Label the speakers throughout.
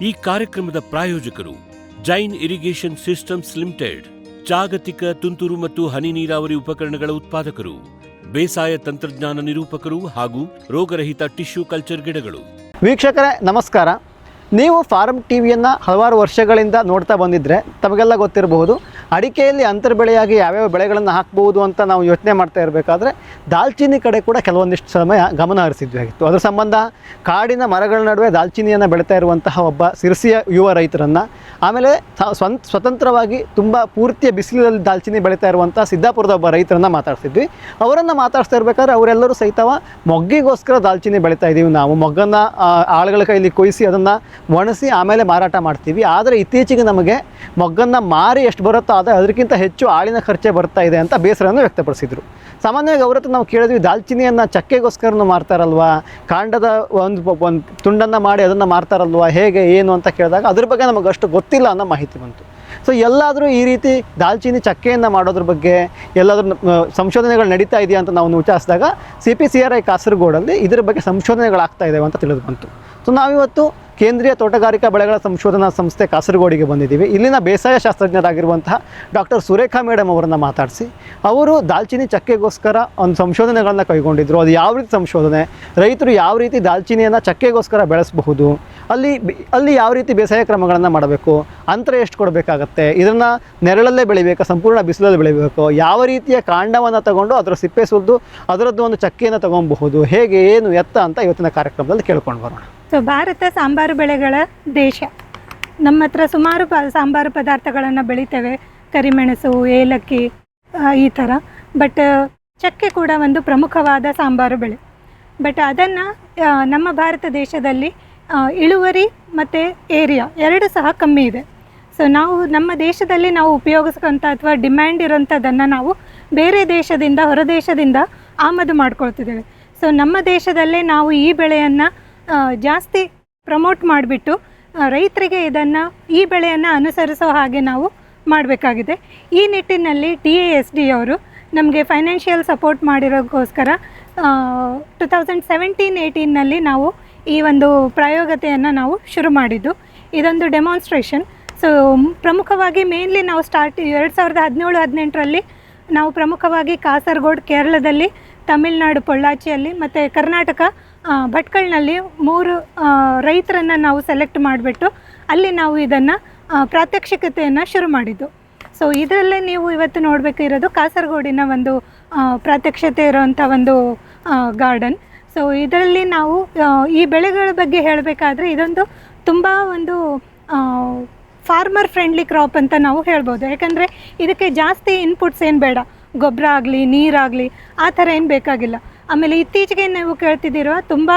Speaker 1: ಈ ಕಾರ್ಯಕ್ರಮದ ಪ್ರಾಯೋಜಕರು ಜೈನ್ ಇರಿಗೇಷನ್ ಸಿಸ್ಟಮ್ಸ್ ಲಿಮಿಟೆಡ್, ಜಾಗತಿಕ ತುಂತುರು ಮತ್ತು ಹನಿ ನೀರಾವರಿ ಉಪಕರಣಗಳ ಉತ್ಪಾದಕರು, ಬೇಸಾಯ ತಂತ್ರಜ್ಞಾನ ನಿರೂಪಕರು ಹಾಗೂ ರೋಗರಹಿತ ಟಿಶ್ಯೂ ಕಲ್ಚರ್ ಗಿಡಗಳು.
Speaker 2: ವೀಕ್ಷಕರೇ ನಮಸ್ಕಾರ. ನೀವು ಫಾರ್ಮ್ ಟಿವಿಯನ್ನು ಹಲವಾರು ವರ್ಷಗಳಿಂದ ನೋಡ್ತಾ ಬಂದಿದ್ದರೆ ತಮಗೆಲ್ಲ ಗೊತ್ತಿರಬಹುದು, ಅಡಿಕೆಯಲ್ಲಿ ಅಂತರ ಬೆಳೆಯಾಗಿ ಯಾವ್ಯಾವ ಬೆಳೆಗಳನ್ನು ಹಾಕ್ಬೋದು ಅಂತ ನಾವು ಯೋಚನೆ ಮಾಡ್ತಾ ಇರಬೇಕಾದ್ರೆ ದಾಲ್ಚಿನ್ನಿ ಕಡೆ ಕೂಡ ಕೆಲವೊಂದಿಷ್ಟು ಸಮಯ ಗಮನ ಹರಿಸಿದ್ವಿ ಆಗಿತ್ತು. ಅದರ ಸಂಬಂಧ ಕಾಡಿನ ಮರಗಳ ನಡುವೆ ದಾಲ್ಚಿನ್ನಿಯನ್ನು ಬೆಳೀತಾ ಇರುವಂತಹ ಒಬ್ಬ ಸಿರಸಿಯ ಯುವ ರೈತರನ್ನು, ಆಮೇಲೆ ಸ್ವತಂತ್ರವಾಗಿ ತುಂಬ ಪೂರ್ತಿಯ ಬಿಸಿಲಲ್ಲಿ ದಾಲ್ಚಿನ್ನಿ ಬೆಳೀತಾ ಇರುವಂಥ ಸಿದ್ದಾಪುರದ ಒಬ್ಬ ರೈತರನ್ನು ಮಾತಾಡ್ತಿದ್ವಿ. ಅವರನ್ನು ಮಾತಾಡ್ತಾ ಇರಬೇಕಾದ್ರೆ ಅವರೆಲ್ಲರೂ ಸಹಿತವ ಮೊಗ್ಗಿಗೋಸ್ಕರ ದಾಲ್ಚಿನ್ನಿ ಬೆಳೀತಾ ಇದ್ದೀವಿ, ನಾವು ಮೊಗ್ಗನ್ನು ಆಳುಗಳ ಕೈಲಿ ಕೊಯ್ಸಿ ಅದನ್ನು ಒಣಸಿ ಆಮೇಲೆ ಮಾರಾಟ ಮಾಡ್ತೀವಿ. ಆದರೆ ಇತ್ತೀಚೆಗೆ ನಮಗೆ ಮೊಗ್ಗನ್ನು ಮಾರಿ ಎಷ್ಟು ಬರುತ್ತೋ ಆದರೆ ಅದಕ್ಕಿಂತ ಹೆಚ್ಚು ಆಳಿನ ಖರ್ಚೆ ಬರ್ತಾ ಇದೆ ಅಂತ ಬೇಸರವನ್ನು ವ್ಯಕ್ತಪಡಿಸಿದರು. ಸಾಮಾನ್ಯವಾಗಿ ಅವ್ರ ಹತ್ರ ನಾವು ಕೇಳಿದ್ವಿ, ದಾಲ್ಚಿನ್ನಿಯನ್ನು ಚಕ್ಕೆಗೋಸ್ಕರನೂ ಮಾರ್ತಾರಲ್ವಾ, ಕಾಂಡದ ಒಂದು ತುಂಡನ್ನು ಮಾಡಿ ಅದನ್ನು ಮಾರ್ತಾರಲ್ವಾ, ಹೇಗೆ ಏನು ಅಂತ ಕೇಳಿದಾಗ ಅದ್ರ ಬಗ್ಗೆ ನಮಗೆ ಅಷ್ಟು ಗೊತ್ತಿಲ್ಲ ಅನ್ನೋ ಮಾಹಿತಿ ಬಂತು. ಸೊ ಎಲ್ಲಾದರೂ ಈ ರೀತಿ ದಾಲ್ಚಿನ್ನಿ ಚಕ್ಕೆಯನ್ನು ಮಾಡೋದ್ರ ಬಗ್ಗೆ ಎಲ್ಲಾದರೂ ಸಂಶೋಧನೆಗಳು ನಡೀತಾ ಇದೆಯಾ ಅಂತ ನಾವು ವಿಚಾರಿಸಿದಾಗ CPCRI ಕಾಸರಗೋಡಲ್ಲಿ ಇದರ ಬಗ್ಗೆ ಸಂಶೋಧನೆಗಳಾಗ್ತಾ ಇದ್ದಾವೆ ಅಂತ ತಿಳಿದು ಬಂತು. ಸೊ ನಾವಿವತ್ತು ಕೇಂದ್ರೀಯ ತೋಟಗಾರಿಕಾ ಬೆಳೆಗಳ ಸಂಶೋಧನಾ ಸಂಸ್ಥೆ ಕಾಸರಗೋಡಿಗೆ ಬಂದಿದ್ದೀವಿ. ಇಲ್ಲಿನ ಬೇಸಾಯ ಶಾಸ್ತ್ರಜ್ಞರಾಗಿರುವಂತಹ ಡಾಕ್ಟರ್ ಸುರೇಖಾ ಮೇಡಮ್ ಅವರನ್ನು ಮಾತಾಡಿಸಿ, ಅವರು ದಾಲ್ಚಿನ್ನಿ ಚಕ್ಕೆಗೋಸ್ಕರ ಒಂದು ಸಂಶೋಧನೆಗಳನ್ನು ಕೈಗೊಂಡಿದ್ದರು. ಅದು ಯಾವ ರೀತಿ ಸಂಶೋಧನೆ, ರೈತರು ಯಾವ ರೀತಿ ದಾಲ್ಚಿನ್ನಿಯನ್ನು ಚಕ್ಕೆಗೋಸ್ಕರ ಬೆಳೆಸಬಹುದು, ಅಲ್ಲಿ ಯಾವ ರೀತಿ ಬೇಸಾಯ ಕ್ರಮಗಳನ್ನು ಮಾಡಬೇಕು, ಅಂತರ ಎಷ್ಟು ಕೊಡಬೇಕಾಗತ್ತೆ, ಇದನ್ನು ನೆರಳಲ್ಲೇ ಬೆಳಿಬೇಕಾ ಸಂಪೂರ್ಣ ಬಿಸಿಲಲ್ಲಿ ಬೆಳಿಬೇಕು, ಯಾವ ರೀತಿಯ ಕಾಂಡವನ್ನು ತಗೊಂಡು ಅದರ ಸಿಪ್ಪೆ ಸುಲಿದು ಅದರದ್ದು ಒಂದು ಚಕ್ಕೆಯನ್ನು ತಗೊಬಹುದು, ಹೇಗೆ ಏನು ಎತ್ತ ಅಂತ ಇವತ್ತಿನ ಕಾರ್ಯಕ್ರಮದಲ್ಲಿ ಕೇಳ್ಕೊಂಡು ಬರೋಣ.
Speaker 3: ಸೊ ಭಾರತ ಸಾಂಬಾರು ಬೆಳೆಗಳ ದೇಶ. ನಮ್ಮ ಹತ್ರ ಸುಮಾರು ಸಾಂಬಾರು ಪದಾರ್ಥಗಳನ್ನು ಬೆಳಿತೇವೆ, ಕರಿಮೆಣಸು, ಏಲಕ್ಕಿ ಈ ಥರ. ಬಟ್ ಚಕ್ಕೆ ಕೂಡ ಒಂದು ಪ್ರಮುಖವಾದ ಸಾಂಬಾರು ಬೆಳೆ. ಬಟ್ ಅದನ್ನು ನಮ್ಮ ಭಾರತ ದೇಶದಲ್ಲಿ ಇಳುವರಿ ಮತ್ತು ಏರಿಯಾ ಎರಡು ಸಹ ಕಮ್ಮಿ ಇದೆ. ಸೊ ನಾವು ನಮ್ಮ ದೇಶದಲ್ಲಿ ನಾವು ಉಪಯೋಗಿಸ್ಕೊಂಥ ಅಥವಾ ಡಿಮ್ಯಾಂಡ್ ಇರೋಂಥದ್ದನ್ನು ನಾವು ಬೇರೆ ದೇಶದಿಂದ, ಹೊರ ದೇಶದಿಂದ ಆಮದು ಮಾಡ್ಕೊಳ್ತಿದ್ದೇವೆ. ಸೊ ನಮ್ಮ ದೇಶದಲ್ಲೇ ನಾವು ಈ ಬೆಳೆಯನ್ನು ಜಾಸ್ತಿ ಪ್ರಮೋಟ್ ಮಾಡಿಬಿಟ್ಟು ರೈತರಿಗೆ ಈ ಬೆಳೆಯನ್ನು ಅನುಸರಿಸೋ ಹಾಗೆ ನಾವು ಮಾಡಬೇಕಾಗಿದೆ. ಈ ನಿಟ್ಟಿನಲ್ಲಿ DASD ಅವರು ನಮಗೆ ಫೈನಾನ್ಷಿಯಲ್ ಸಪೋರ್ಟ್ ಮಾಡಿರೋಕ್ಕೋಸ್ಕರ 2017-18ನಲ್ಲಿ ನಾವು ಈ ಒಂದು ಪ್ರಯೋಗತೆಯನ್ನು ನಾವು ಶುರು ಮಾಡಿದ್ದು. ಇದೊಂದು ಡೆಮಾನ್ಸ್ಟ್ರೇಷನ್. ಸೊ ಪ್ರಮುಖವಾಗಿ ಮೇನ್ಲಿ ನಾವು 2017-18ರಲ್ಲಿ ನಾವು ಪ್ರಮುಖವಾಗಿ ಕಾಸರಗೋಡು, ಕೇರಳದಲ್ಲಿ, ತಮಿಳುನಾಡು ಪೊಳ್ಳಾಚಿಯಲ್ಲಿ ಮತ್ತು ಕರ್ನಾಟಕ ಭಟ್ಕಳ್ನಲ್ಲಿ 3 ರೈತರನ್ನು ನಾವು ಸೆಲೆಕ್ಟ್ ಮಾಡಿಬಿಟ್ಟು ಅಲ್ಲಿ ನಾವು ಇದನ್ನು ಪ್ರಾತ್ಯಕ್ಷಿಕತೆಯನ್ನು ಶುರು ಮಾಡಿದ್ದು. ಸೊ ಇದರಲ್ಲೇ ನೀವು ಇವತ್ತು ನೋಡಬೇಕಿರೋದು ಕಾಸರಗೋಡಿನ ಒಂದು ಪ್ರಾತ್ಯಕ್ಷತೆ ಇರೋವಂಥ ಒಂದು ಗಾರ್ಡನ್. ಸೊ ಇದರಲ್ಲಿ ನಾವು ಈ ಬೆಳೆಗಳ ಬಗ್ಗೆ ಹೇಳಬೇಕಾದ್ರೆ ಇದೊಂದು ತುಂಬ ಒಂದು ಫಾರ್ಮರ್ ಫ್ರೆಂಡ್ಲಿ ಕ್ರಾಪ್ ಅಂತ ನಾವು ಹೇಳ್ಬೋದು. ಯಾಕಂದರೆ ಇದಕ್ಕೆ ಜಾಸ್ತಿ ಇನ್ಪುಟ್ಸ್ ಏನು ಬೇಡ, ಗೊಬ್ಬರ ಆಗಲಿ ನೀರಾಗಲಿ ಆ ಥರ ಏನು ಬೇಕಾಗಿಲ್ಲ. ಆಮೇಲೆ ಇತ್ತೀಚೆಗೆ ನೀವು ಕೇಳ್ತಿದ್ದೀರೋ ತುಂಬ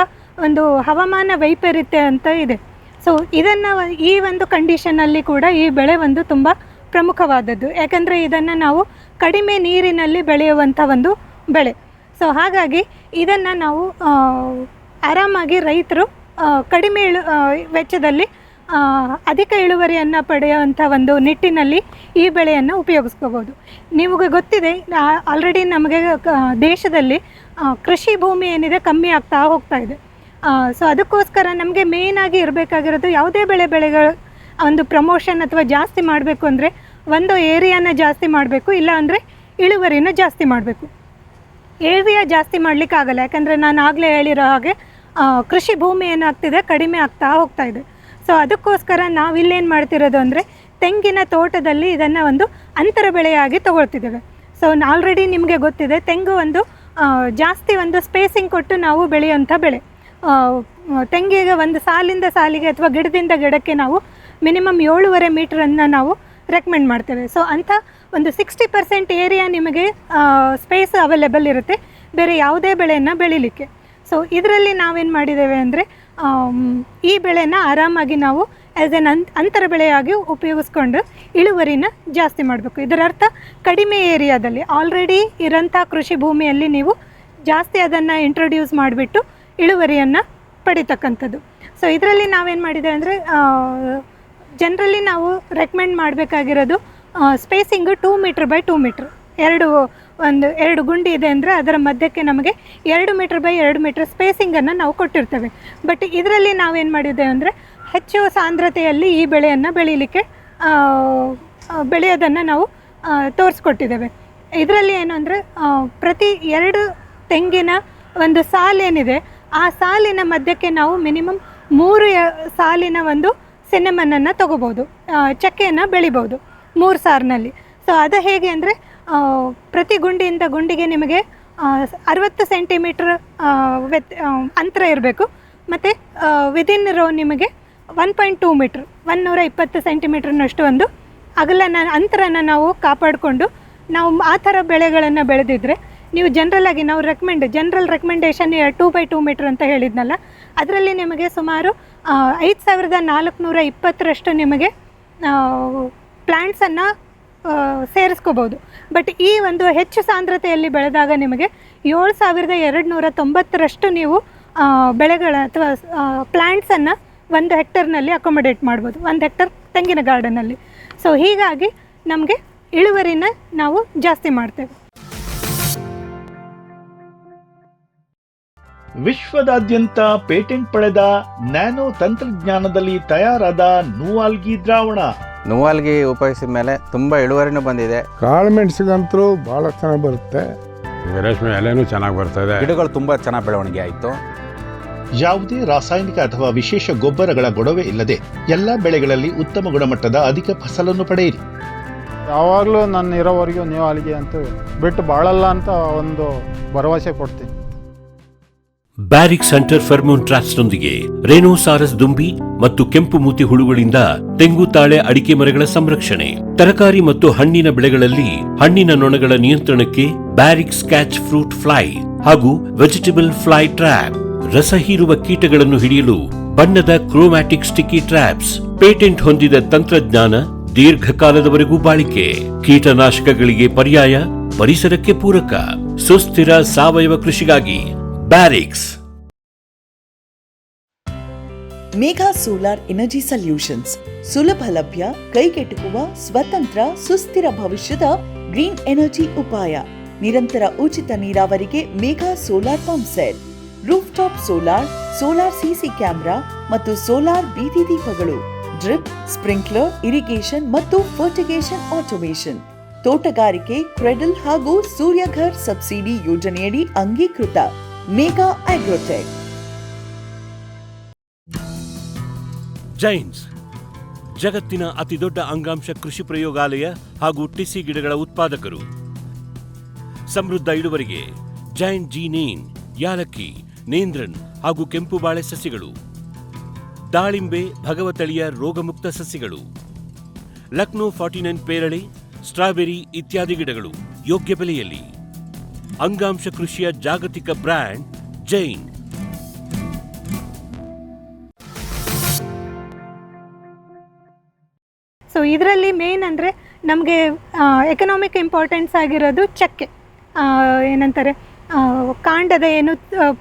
Speaker 3: ಒಂದು ಹವಾಮಾನ ವೈಪರೀತ್ಯ ಅಂತ ಇದೆ. ಸೊ ಇದನ್ನು ಈ ಒಂದು ಕಂಡೀಷನಲ್ಲಿ ಕೂಡ ಈ ಬೆಳೆ ಒಂದು ತುಂಬ ಪ್ರಮುಖವಾದದ್ದು. ಯಾಕಂದರೆ ಇದನ್ನು ನಾವು ಕಡಿಮೆ ನೀರಿನಲ್ಲಿ ಬೆಳೆಯುವಂಥ ಒಂದು ಬೆಳೆ. ಸೊ ಹಾಗಾಗಿ ಇದನ್ನು ನಾವು ಆರಾಮಾಗಿ ರೈತರು ಕಡಿಮೆ ವೆಚ್ಚದಲ್ಲಿ ಅಧಿಕ ಇಳುವರಿಯನ್ನು ಪಡೆಯುವಂಥ ಒಂದು ನಿಟ್ಟಿನಲ್ಲಿ ಈ ಬೆಳೆಯನ್ನು ಉಪಯೋಗಿಸ್ಕೋಬೋದು. ನಿಮಗೆ ಗೊತ್ತಿದೆ, ಆಲ್ರೆಡಿ ನಮಗೆ ದೇಶದಲ್ಲಿ ಕೃಷಿ ಭೂಮಿ ಏನಿದೆ ಕಮ್ಮಿ ಆಗ್ತಾ ಹೋಗ್ತಾ ಇದೆ. ಸೊ ಅದಕ್ಕೋಸ್ಕರ ನಮಗೆ ಮೇಯ್ನಾಗಿ ಇರಬೇಕಾಗಿರೋದು ಯಾವುದೇ ಬೆಳೆಗಳ ಒಂದು ಪ್ರಮೋಷನ್ ಅಥವಾ ಜಾಸ್ತಿ ಮಾಡಬೇಕು ಅಂದರೆ ಒಂದು ಏರಿಯಾನ ಜಾಸ್ತಿ ಮಾಡಬೇಕು, ಇಲ್ಲ ಅಂದರೆ ಇಳುವರಿನ ಜಾಸ್ತಿ ಮಾಡಬೇಕು. ಏರಿಯಾ ಜಾಸ್ತಿ ಮಾಡಲಿಕ್ಕಾಗಲ್ಲ, ಯಾಕಂದರೆ ನಾನು ಆಗಲೇ ಹೇಳಿರೋ ಹಾಗೆ ಕೃಷಿ ಭೂಮಿ ಏನಾಗ್ತಿದೆ ಕಡಿಮೆ ಆಗ್ತಾ ಹೋಗ್ತಾ ಇದೆ. ಸೊ ಅದಕ್ಕೋಸ್ಕರ ನಾವಿಲ್ಲೇನು ಮಾಡ್ತಿರೋದು ಅಂದರೆ ತೆಂಗಿನ ತೋಟದಲ್ಲಿ ಇದನ್ನು ಒಂದು ಅಂತರ ಬೆಳೆಯಾಗಿ ತೊಗೊಳ್ತಿದ್ದೇವೆ. ಸೊ ಆಲ್ರೆಡಿ ನಿಮಗೆ ಗೊತ್ತಿದೆ, ತೆಂಗು ಒಂದು ಜಾಸ್ತಿ ಒಂದು ಸ್ಪೇಸಿಂಗ್ ಕೊಟ್ಟು ನಾವು ಬೆಳೆಯುವಂಥ ಬೆಳೆ. ತೆಂಗಿಗೆ ಒಂದು ಸಾಲಿಂದ ಸಾಲಿಗೆ ಅಥವಾ ಗಿಡದಿಂದ ಗಿಡಕ್ಕೆ ನಾವು ಮಿನಿಮಮ್ 7.5 ಮೀಟ್ರನ್ನು ನಾವು ರೆಕಮೆಂಡ್ ಮಾಡ್ತೇವೆ. ಸೊ ಅಂಥ ಒಂದು 60% ಏರಿಯಾ ನಿಮಗೆ ಸ್ಪೇಸ್ ಅವೈಲೇಬಲ್ ಇರುತ್ತೆ ಬೇರೆ ಯಾವುದೇ ಬೆಳೆಯನ್ನು ಬೆಳಿಲಿಕ್ಕೆ. ಸೊ ಇದರಲ್ಲಿ ನಾವೇನು ಮಾಡಿದ್ದೇವೆ ಅಂದರೆ ಈ ಬೆಳೆನ ಆರಾಮಾಗಿ ನಾವು ಆ್ಯಸ್ ಎನ್ ಅಂತರ ಬೆಳೆಯಾಗಿ ಉಪಯೋಗಿಸ್ಕೊಂಡು ಇಳುವರಿನ ಜಾಸ್ತಿ ಮಾಡಬೇಕು. ಇದರ ಅರ್ಥ ಕಡಿಮೆ ಏರಿಯಾದಲ್ಲಿ ಆಲ್ರೆಡಿ ಇರೋಂಥ ಕೃಷಿ ಭೂಮಿಯಲ್ಲಿ ನೀವು ಜಾಸ್ತಿ ಅದನ್ನು ಇಂಟ್ರೊಡ್ಯೂಸ್ ಮಾಡಿಬಿಟ್ಟು ಇಳುವರಿಯನ್ನು ಪಡಿತಕ್ಕಂಥದ್ದು. ಸೊ ಇದರಲ್ಲಿ ನಾವೇನು ಮಾಡಿದ್ದೇವೆ ಅಂದರೆ ಜನರಲಿ ನಾವು ರೆಕಮೆಂಡ್ ಮಾಡಬೇಕಾಗಿರೋದು ಸ್ಪೇಸಿಂಗು 2 ಮೀಟ್ರ್ ಬೈ 2 ಮೀಟ್ರ್. ಎರಡು ಗುಂಡಿ ಇದೆ ಅಂದರೆ ಅದರ ಮಧ್ಯಕ್ಕೆ ನಮಗೆ 2 ಮೀಟ್ರ್ ಬೈ 2 ಮೀಟ್ರ್ ಸ್ಪೇಸಿಂಗನ್ನು ನಾವು ಕೊಟ್ಟಿರ್ತೇವೆ. ಬಟ್ ಇದರಲ್ಲಿ ನಾವೇನು ಮಾಡಿದ್ದೇವೆ ಅಂದರೆ ಹೆಚ್ಚು ಸಾಂದ್ರತೆಯಲ್ಲಿ ಈ ಬೆಳೆಯನ್ನು ಬೆಳೀಲಿಕ್ಕೆ ಬೆಳೆಯೋದನ್ನು ನಾವು ತೋರಿಸ್ಕೊಟ್ಟಿದ್ದೇವೆ. ಇದರಲ್ಲಿ ಏನು ಅಂದರೆ ಪ್ರತಿ 2 ತೆಂಗಿನ ಒಂದು ಸಾಲೇನಿದೆ ಆ ಸಾಲಿನ ಮಧ್ಯಕ್ಕೆ ನಾವು ಮಿನಿಮಮ್ 3 ಸಾಲಿನ ಒಂದು ಸಿನೆಮನನ್ನು ತೊಗೋಬೋದು, ಚಕ್ಕೆಯನ್ನು ಬೆಳಿಬೋದು 3 ಸಾರಿನಲ್ಲಿ. ಸೊ ಅದು ಹೇಗೆ ಅಂದರೆ ಪ್ರತಿ ಗುಂಡಿಯಿಂದ ಗುಂಡಿಗೆ ನಿಮಗೆ 60 ಸೆಂಟಿಮೀಟ್ರ್ ಅಂತರ ಇರಬೇಕು. ಮತ್ತು ವಿದಿನ್ ರೋ ನಿಮಗೆ 1.2 ಮೀಟ್ರ್ 120 ಸೆಂಟಿಮೀಟ್ರ್ನಷ್ಟು ಒಂದು ಅಂತರನ ನಾವು ಕಾಪಾಡಿಕೊಂಡು ನಾವು ಆ ಥರ ಬೆಳೆಗಳನ್ನು ಬೆಳೆದಿದ್ರೆ ನೀವು general general recommendation 2x2 metre ಅಂತ ಹೇಳಿದ್ನಲ್ಲ, ಅದರಲ್ಲಿ ನಿಮಗೆ ಸುಮಾರು 5420ರಷ್ಟು ನಿಮಗೆ ಪ್ಲ್ಯಾಂಟ್ಸನ್ನು ಸೇರಿಸ್ಕೋಬೋದು. ಬಟ್ ಈ ಒಂದು ಹೆಚ್ಚು ಸಾಂದ್ರತೆಯಲ್ಲಿ ಬೆಳೆದಾಗ ನಿಮಗೆ 7290ರಷ್ಟು ನೀವು ಬೆಳೆಗಳ ಅಥವಾ ಪ್ಲ್ಯಾಂಟ್ಸನ್ನು 1 ಹೆಕ್ಟರ್ನಲ್ಲಿ ಅಕೊಮಡೇಟ್ ಮಾಡ್ಬೋದು, 1 ಹೆಕ್ಟರ್ ತೆಂಗಿನ ಗಾರ್ಡನಲ್ಲಿ. ಸೊ ಹೀಗಾಗಿ ನಮಗೆ ಇಳುವರಿನ ನಾವು ಜಾಸ್ತಿ ಮಾಡ್ತೇವೆ.
Speaker 4: ವಿಶ್ವದಾದ್ಯಂತ ಪೇಟೆಂಟ್ ಪಡೆದ ನ್ಯಾನೋ ತಂತ್ರಜ್ಞಾನದಲ್ಲಿ ತಯಾರಾದ ನೂವಾಲ್ಗಿ ದ್ರಾವಣ.
Speaker 5: ನೂವಾಲ್ಗಿ ಉಪಯೋಗಿಸಿದ ಮೇಲೆ ತುಂಬ ಇಳುವರಿನೂ ಬಂದಿದೆ.
Speaker 6: ಕಾಳುಮೆಣಸಿಗಂತೂ ಭಾಳ ಚೆನ್ನಾಗಿ ಬರುತ್ತೆ,
Speaker 7: ರೇಷ್ಮೆ ಎಲೆನೂ ಚೆನ್ನಾಗಿ ಬರ್ತದೆ,
Speaker 5: ಗಿಡಗಳು ತುಂಬ ಚೆನ್ನಾಗಿ ಬೆಳವಣಿಗೆ ಆಯಿತು.
Speaker 4: ಯಾವುದೇ ರಾಸಾಯನಿಕ ಅಥವಾ ವಿಶೇಷ ಗೊಬ್ಬರಗಳ ಗೊಡವೆ ಇಲ್ಲದೆ ಎಲ್ಲ ಬೆಳೆಗಳಲ್ಲಿ ಉತ್ತಮ ಗುಣಮಟ್ಟದ ಅಧಿಕ ಫಸಲನ್ನು ಪಡೆಯಿರಿ.
Speaker 6: ಯಾವಾಗಲೂ ನನ್ನ ಇರೋವರೆಗೂ ನೀವು ಅಲ್ಲಿಗೆ ಅಂತೂ ಬಿಟ್ಟು ಬಾಳಲ್ಲ ಅಂತ ಒಂದು ಭರವಸೆ ಕೊಡ್ತೀನಿ.
Speaker 1: ಬ್ಯಾರಿಕ್ಸ್ ಹಂಟರ್ ಫೆರ್ಮೋನ್ ಟ್ರಾಪ್ಸ್ನೊಂದಿಗೆ ರೇನೋಸಾರಸ್ ದುಂಬಿ ಮತ್ತು ಕೆಂಪು ಮೂತಿ ಹುಳುಗಳಿಂದ ತೆಂಗು, ತಾಳೆ, ಅಡಿಕೆ ಮರಗಳ ಸಂರಕ್ಷಣೆ. ತರಕಾರಿ ಮತ್ತು ಹಣ್ಣಿನ ಬೆಳೆಗಳಲ್ಲಿ ಹಣ್ಣಿನ ನೊಣಗಳ ನಿಯಂತ್ರಣಕ್ಕೆ ಬ್ಯಾರಿಕ್ಸ್ ಕ್ಯಾಚ್ ಫ್ರೂಟ್ ಫ್ಲೈ ಹಾಗೂ ವೆಜಿಟೇಬಲ್ ಫ್ಲೈ ಟ್ರ್ಯಾಪ್. ರಸ ಹೀರುವ ಕೀಟಗಳನ್ನು ಹಿಡಿಯಲು ಬಣ್ಣದ ಕ್ರೋಮ್ಯಾಟಿಕ್ ಸ್ಟಿಕ್ಕಿ ಟ್ರ್ಯಾಪ್ಸ್. ಪೇಟೆಂಟ್ ಹೊಂದಿದ ತಂತ್ರಜ್ಞಾನ, ದೀರ್ಘಕಾಲದವರೆಗೂ ಬಾಳಿಕೆ. ಕೀಟನಾಶಕಗಳಿಗೆ ಪರ್ಯಾಯ, ಪರಿಸರಕ್ಕೆ ಪೂರಕ. ಸುಸ್ಥಿರ ಸಾವಯವ ಕೃಷಿಗಾಗಿ Barrix.
Speaker 8: Megha solar energy solutions ಸುಲಭ ಲಭ್ಯ, ಕೈಗೆಟುಕುವ, ಸ್ವತಂತ್ರ, ಸುಸ್ಥಿರ ಭವಿಷ್ಯದ ಗ್ರೀನ್ ಎನರ್ಜಿ ಉಪಾಯ. ನಿರಂತರ ಉಚಿತ ನೀರಾವರಿಗೆ Megha solar pump set, roof top solar, solar CC camera ಮತ್ತು ಸೋಲಾರ್ ಬೀದಿ ದೀಪಗಳು, ಡ್ರಿಪ್, ಸ್ಪ್ರಿಂಕ್ಲರ್, ಇರಿಗೇಷನ್ ಮತ್ತು ಫರ್ಟಿಗೇಷನ್ ಆಟೋಮೇಷನ್, ತೋಟಗಾರಿಕೆ, ಕ್ರೆಡಲ್ ಹಾಗೂ ಸೂರ್ಯಘರ್ ಸಬ್ಸಿಡಿ ಯೋಜನೆಯಡಿ ಅಂಗೀಕೃತ. ಮೇಘಾ ಆಗ್ರೋಟೆಕ್.
Speaker 1: ಜೈನ್ಸ್ ಜಗತ್ತಿನ ಅತಿದೊಡ್ಡ ಅಂಗಾಂಶ ಕೃಷಿ ಪ್ರಯೋಗಾಲಯ ಹಾಗೂ ಟಿಸಿ ಗಿಡಗಳ ಉತ್ಪಾದಕರು. ಸಮೃದ್ಧ ಇಳುವರಿಗೆ ಜೈನ್ ಜೀನೇನ್, ಯಾಲಕ್ಕಿ, ನೇಂದ್ರನ್ ಹಾಗೂ ಕೆಂಪು ಬಾಳೆ ಸಸಿಗಳು, ದಾಳಿಂಬೆ, ಭಗವತಳಿಯ ರೋಗಮುಕ್ತ ಸಸಿಗಳು, ಲಕ್ನೋ 49 ಪೇರಳೆ, ಸ್ಟ್ರಾಬೆರಿ ಇತ್ಯಾದಿ ಗಿಡಗಳು ಯೋಗ್ಯ ಬೆಲೆಯಲ್ಲಿ. ಅಂಗಾಂಶ ಕೃಷಿಯ ಜಾಗತಿಕ ಬ್ರ್ಯಾಂಡ್ ಜೈನ್.
Speaker 3: ಸೊ ಇದರಲ್ಲಿ ಮೇನ್ ಅಂದರೆ ನಮಗೆ ಎಕನಾಮಿಕ್ ಇಂಪಾರ್ಟೆನ್ಸ್ ಆಗಿರೋದು ಚಕ್ಕೆ. ಏನಂತಾರೆ, ಕಾಂಡದ ಏನು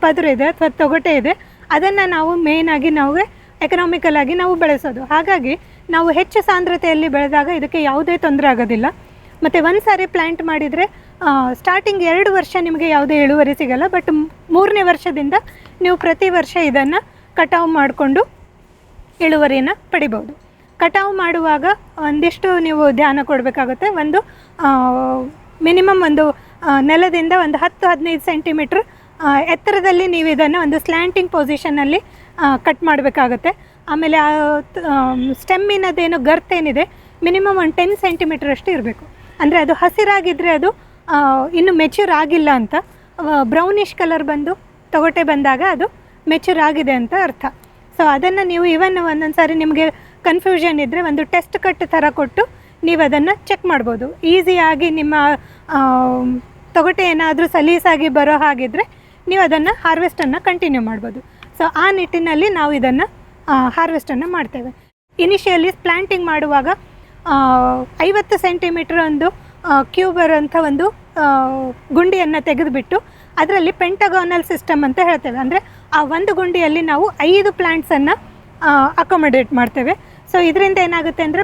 Speaker 3: ಪದರು ಇದೆ ಅಥವಾ ತೊಗಟೆ ಇದೆ, ಅದನ್ನು ನಾವು ಮೇಯ್ನಾಗಿ ನಾವು ಎಕನಾಮಿಕಲ್ ಆಗಿ ನಾವು ಬೆಳೆಸೋದು. ಹಾಗಾಗಿ ನಾವು ಹೆಚ್ಚು ಸಾಂದ್ರತೆಯಲ್ಲಿ ಬೆಳೆದಾಗ ಇದಕ್ಕೆ ಯಾವುದೇ ತೊಂದರೆ ಆಗೋದಿಲ್ಲ. ಮತ್ತು ಒಂದು ಸಾರಿ ಪ್ಲ್ಯಾಂಟ್ ಮಾಡಿದರೆ ಸ್ಟಾರ್ಟಿಂಗ್ 2 ವರ್ಷ ನಿಮಗೆ ಯಾವುದೇ ಇಳುವರಿ ಸಿಗಲ್ಲ. ಬಟ್ 3ನೇ ವರ್ಷದಿಂದ ನೀವು ಪ್ರತಿ ವರ್ಷ ಇದನ್ನು ಕಟಾವು ಮಾಡಿಕೊಂಡು ಇಳುವರಿಯನ್ನು ಪಡಿಬೋದು. ಕಟಾವು ಮಾಡುವಾಗ ಒಂದಿಷ್ಟು ನೀವು ಧ್ಯಾನ ಕೊಡಬೇಕಾಗುತ್ತೆ. ಒಂದು ಮಿನಿಮಮ್ ಒಂದು ನೆಲದಿಂದ ಒಂದು 10-15 ಸೆಂಟಿಮೀಟ್ರ್ ಎತ್ತರದಲ್ಲಿ ನೀವು ಇದನ್ನು ಒಂದು ಸ್ಲ್ಯಾಂಟಿಂಗ್ ಪೊಸಿಷನ್ನಲ್ಲಿ ಕಟ್ ಮಾಡಬೇಕಾಗತ್ತೆ. ಆಮೇಲೆ ಸ್ಟೆಮ್ಮಿನದೇನು ಗರ್ತೇನಿದೆ ಮಿನಿಮಮ್ ಒಂದು 10 ಸೆಂಟಿಮೀಟ್ರ್ ಅಷ್ಟು ಇರಬೇಕು. ಅಂದರೆ ಅದು ಹಸಿರಾಗಿದ್ದರೆ ಅದು ಇನ್ನೂ ಮೆಚ್ಯೂರ್ ಆಗಿಲ್ಲ ಅಂತ, ಬ್ರೌನಿಷ್ ಕಲರ್ ಬಂದು ತೊಗಟೆ ಬಂದಾಗ ಅದು ಮೆಚ್ಯೂರ್ ಆಗಿದೆ ಅಂತ ಅರ್ಥ. ಸೊ ಅದನ್ನು ನೀವು ಇವನ್ ಒಂದೊಂದು ಸಾರಿ ನಿಮಗೆ ಕನ್ಫ್ಯೂಷನ್ ಇದ್ದರೆ ಒಂದು ಟೆಸ್ಟ್ ಕಟ್ ಥರ ಕೊಟ್ಟು ನೀವು ಅದನ್ನು ಚೆಕ್ ಮಾಡ್ಬೋದು. ಈಸಿಯಾಗಿ ನಿಮ್ಮ ತೊಗಟೆ ಏನಾದರೂ ಸಲೀಸಾಗಿ ಬರೋ ಹಾಗಿದ್ದರೆ ನೀವು ಅದನ್ನು ಹಾರ್ವೆಸ್ಟನ್ನು ಕಂಟಿನ್ಯೂ ಮಾಡ್ಬೋದು. ಸೊ ಆ ನಿಟ್ಟಿನಲ್ಲಿ ನಾವು ಇದನ್ನು ಹಾರ್ವೆಸ್ಟನ್ನು ಮಾಡ್ತೇವೆ. ಇನಿಷಿಯಲಿ ಪ್ಲ್ಯಾಂಟಿಂಗ್ ಮಾಡುವಾಗ 50 ಸೆಂಟಿಮೀಟ್ರ್ ಒಂದು ಕ್ಯೂಬರ್ ಅಂತ ಒಂದು ಗುಂಡಿಯನ್ನು ತೆಗೆದುಬಿಟ್ಟು ಅದರಲ್ಲಿ ಪೆಂಟಗಾನಲ್ ಸಿಸ್ಟಮ್ ಅಂತ ಹೇಳ್ತೇವೆ. ಅಂದರೆ ಆ ಒಂದು ಗುಂಡಿಯಲ್ಲಿ ನಾವು 5 ಪ್ಲ್ಯಾಂಟ್ಸನ್ನು ಅಕೊಮಡೇಟ್ ಮಾಡ್ತೇವೆ. ಸೊ ಇದರಿಂದ ಏನಾಗುತ್ತೆ ಅಂದರೆ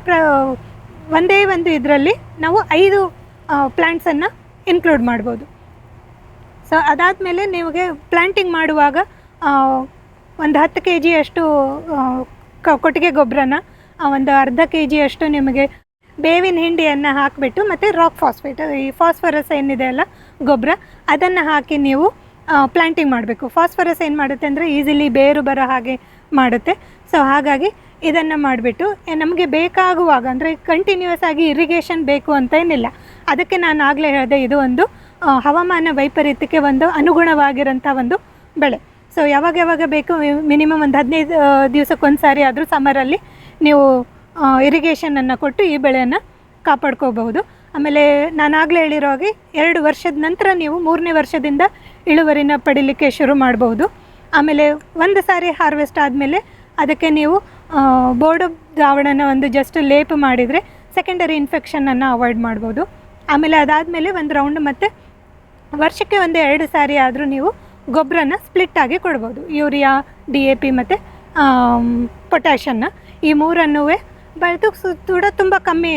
Speaker 3: ಒಂದೇ ಒಂದು ಇದರಲ್ಲಿ ನಾವು 5 ಪ್ಲ್ಯಾಂಟ್ಸನ್ನು ಇನ್ಕ್ಲೂಡ್ ಮಾಡ್ಬೋದು. ಸೊ ಅದಾದಮೇಲೆ ನಿಮಗೆ ಪ್ಲ್ಯಾಂಟಿಂಗ್ ಮಾಡುವಾಗ ಒಂದು 10 kg ಅಷ್ಟು ಕೊಟ್ಟಿಗೆ ಗೊಬ್ಬರನ ಒಂದು ಅರ್ಧ kg ಅಷ್ಟು ನಿಮಗೆ ಬೇವಿನ ಹಿಂಡಿಯನ್ನು ಹಾಕಿಬಿಟ್ಟು ಮತ್ತು ರಾಕ್ ಫಾಸ್ಫೇಟ್, ಈ ಫಾಸ್ಫರಸ್ ಏನಿದೆ ಅಲ್ಲ ಗೊಬ್ಬರ, ಅದನ್ನು ಹಾಕಿ ನೀವು ಪ್ಲ್ಯಾಂಟಿಂಗ್ ಮಾಡಬೇಕು. ಫಾಸ್ಫರಸ್ ಏನು ಮಾಡುತ್ತೆ ಅಂದರೆ ಈಸಿಲಿ ಬೇರು ಬರೋ ಹಾಗೆ ಮಾಡುತ್ತೆ. ಸೊ ಹಾಗಾಗಿ ಇದನ್ನು ಮಾಡಿಬಿಟ್ಟು ನಮಗೆ ಬೇಕಾಗುವಾಗ, ಅಂದರೆ ಕಂಟಿನ್ಯೂಯಸ್ ಆಗಿ ಇರಿಗೇಷನ್ ಬೇಕು ಅಂತ ಏನಿಲ್ಲ. ಅದಕ್ಕೆ ನಾನು ಆಗಲೇ ಹೇಳಿದೆ, ಇದು ಒಂದು ಹವಾಮಾನ ವೈಪರೀತ್ಯಕ್ಕೆ ಒಂದು ಅನುಗುಣವಾಗಿರೋಂಥ ಒಂದು ಬೆಳೆ. ಸೊ ಯಾವಾಗ ಬೇಕು, ಮಿನಿಮಮ್ ಒಂದು 15 ದಿವಸಕ್ಕೊಂದು ಸಾರಿ ಆದರೂ ಸಮ್ಮರಲ್ಲಿ ನೀವು ಇರಿಗೇಷನನ್ನು ಕೊಟ್ಟು ಈ ಬೆಳೆಯನ್ನು ಕಾಪಾಡ್ಕೋಬಹುದು. ಆಮೇಲೆ ನಾನು ಆಗಲೇ ಹೇಳಿರೋ ಹಾಗೆ 2 ವರ್ಷದ ನಂತರ ನೀವು 3ನೇ ವರ್ಷದಿಂದ ಇಳುವರಿನ ಪಡಿಲಿಕ್ಕೆ ಶುರು ಮಾಡ್ಬೋದು. ಆಮೇಲೆ ಒಂದು ಸಾರಿ ಹಾರ್ವೆಸ್ಟ್ ಆದಮೇಲೆ ಅದಕ್ಕೆ ನೀವು ಬೋರ್ಡೋ ದ್ರಾವಣನ ಒಂದು ಜಸ್ಟ್ ಲೇಪ್ ಮಾಡಿದರೆ ಸೆಕೆಂಡರಿ ಇನ್ಫೆಕ್ಷನನ್ನು ಅವಾಯ್ಡ್ ಮಾಡ್ಬೋದು. ಆಮೇಲೆ ಅದಾದಮೇಲೆ ಒಂದು ರೌಂಡ್ ಮತ್ತು ವರ್ಷಕ್ಕೆ 1-2 ಸಾರಿ ಆದರೂ ನೀವು ಗೊಬ್ಬರನ ಸ್ಪ್ಲಿಟ್ಟಾಗಿ ಕೊಡ್ಬೋದು. ಯೂರಿಯಾ, DAP ಮತ್ತು ಪೊಟ್ಯಾಷನ್ನ, ಈ ಮೂರನ್ನೂ ಬೆಳೆದು ತುಂಬ ಕಮ್ಮಿ